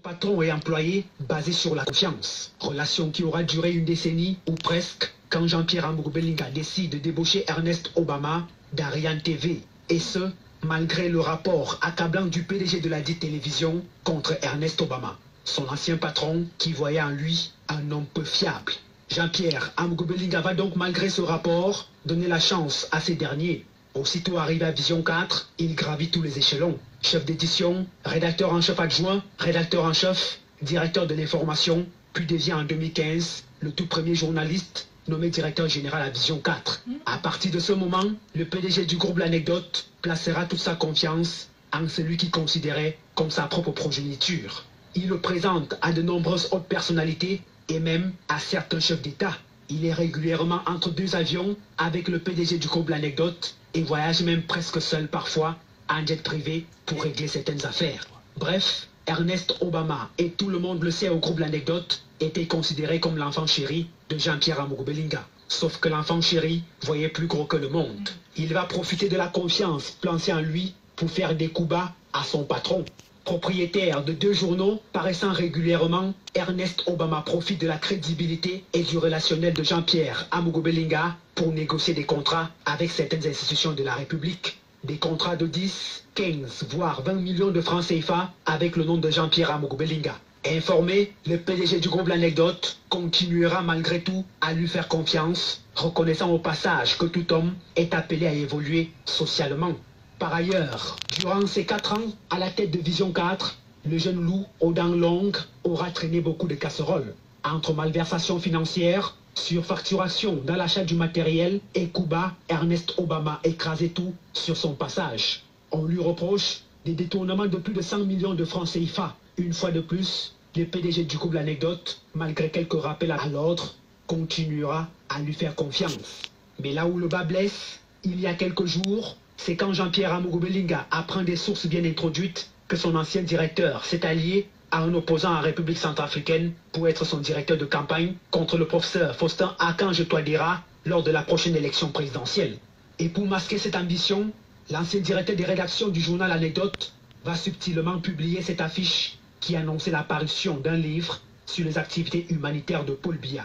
Patron et employé basé sur la confiance. Relation qui aura duré une décennie ou presque quand Jean-Pierre Amourou Belinga décide de débaucher Ernest Obama d'Ariane TV. Et ce, malgré le rapport accablant du PDG de la dite télévision contre Ernest Obama, son ancien patron qui voyait en lui un homme peu fiable. Jean-Pierre Amourou Belinga va donc, malgré ce rapport, donner la chance à ces derniers. Aussitôt arrivé à Vision 4, il gravit tous les échelons. Chef d'édition, rédacteur en chef adjoint, rédacteur en chef, directeur de l'information, puis devient en 2015 le tout premier journaliste nommé directeur général à Vision 4. À partir de ce moment, le PDG du groupe L'Anecdote placera toute sa confiance en celui qu'il considérait comme sa propre progéniture. Il le présente à de nombreuses hautes personnalités et même à certains chefs d'État. Il est régulièrement entre deux avions avec le PDG du groupe L'Anecdote et voyage même presque seul parfois en jet privé pour régler certaines affaires. Bref, Ernest Obama, et tout le monde le sait au groupe L'Anecdote, était considéré comme l'enfant chéri de Jean-Pierre Amourou Belinga. Sauf que l'enfant chéri voyait plus gros que le monde. Il va profiter de la confiance placée en lui pour faire des coups bas à son patron. Propriétaire de deux journaux paraissant régulièrement, Ernest Obama profite de la crédibilité et du relationnel de Jean-Pierre Amourou Belinga pour négocier des contrats avec certaines institutions de la République. Des contrats de 10, 15, voire 20 millions de francs CFA avec le nom de Jean-Pierre Amourou Belinga. Informé, le PDG du groupe L'Anecdote continuera malgré tout à lui faire confiance, reconnaissant au passage que tout homme est appelé à évoluer socialement. Par ailleurs, durant ces 4 ans à la tête de Vision 4, le jeune loup aux dents longues aura traîné beaucoup de casseroles. Entre malversations financières, surfacturation dans l'achat du matériel et coups bas, Ernest Obama écrasait tout sur son passage. On lui reproche des détournements de plus de 100 millions de francs CFA. Une fois de plus, le PDG du groupe L'Anecdote, malgré quelques rappels à l'ordre, continuera à lui faire confiance. Mais là où le bas blesse, il y a quelques jours, c'est quand Jean-Pierre Amourou Belinga apprend des sources bien introduites que son ancien directeur s'est allié à un opposant en République centrafricaine pour être son directeur de campagne contre le professeur Faustin Archange Touadéra lors de la prochaine élection présidentielle. Et pour masquer cette ambition, l'ancien directeur des rédactions du journal L'Anecdote va subtilement publier cette affiche qui annonçait l'apparition d'un livre sur les activités humanitaires de Paul Biya.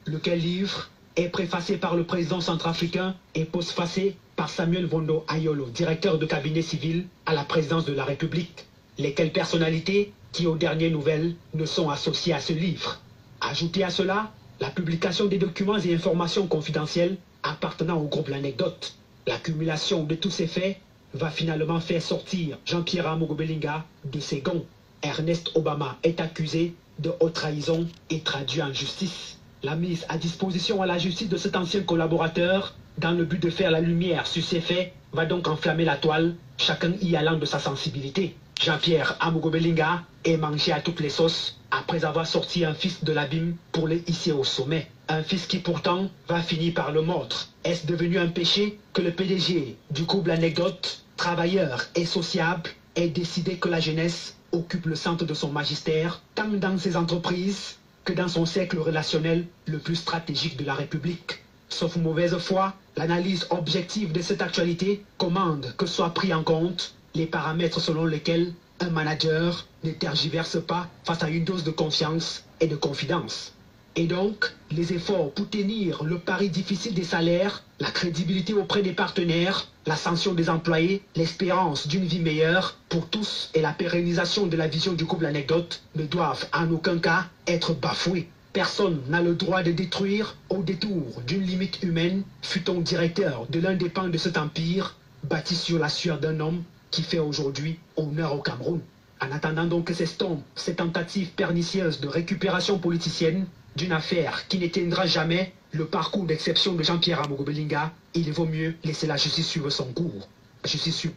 Lequel livre est préfacé par le président centrafricain et postfacé par Samuel Vondo Ayolo, directeur de cabinet civil à la présidence de la République. Lesquelles personnalités qui, aux dernières nouvelles, ne sont associées à ce livre. Ajoutez à cela la publication des documents et informations confidentielles appartenant au groupe L'Anecdote. L'accumulation de tous ces faits va finalement faire sortir Jean-Pierre Amourou Belinga de ses gonds. Ernest Obama est accusé de haute trahison et traduit en justice. La mise à disposition à la justice de cet ancien collaborateur dans le but de faire la lumière sur ces faits va donc enflammer la toile, chacun y allant de sa sensibilité. Jean-Pierre Amourou Belinga est mangé à toutes les sauces après avoir sorti un fils de l'abîme pour le hisser au sommet. Un fils qui pourtant va finir par le mordre. Est-ce devenu un péché que le PDG du groupe L'Anecdote, travailleur et sociable, ait décidé que la jeunesse occupe le centre de son magistère, tant dans ses entreprises que dans son cercle relationnel le plus stratégique de la République? Sauf mauvaise foi, l'analyse objective de cette actualité commande que soient pris en compte les paramètres selon lesquels un manager ne tergiverse pas face à une dose de confiance et de confidence. Et donc, les efforts pour tenir le pari difficile des salaires, la crédibilité auprès des partenaires, l'ascension des employés, l'espérance d'une vie meilleure pour tous et la pérennisation de la vision du groupe L'Anecdote ne doivent en aucun cas être bafoués. Personne n'a le droit de détruire au détour d'une limite humaine, fût-on directeur de l'un des pans de cet empire, bâti sur la sueur d'un homme qui fait aujourd'hui honneur au Cameroun. En attendant donc que s'estompe cette tentative pernicieuse de récupération politicienne d'une affaire qui n'éteindra jamais le parcours d'exception de Jean-Pierre Amourou Belinga, il vaut mieux laisser la justice suivre son cours. Je suis sûr.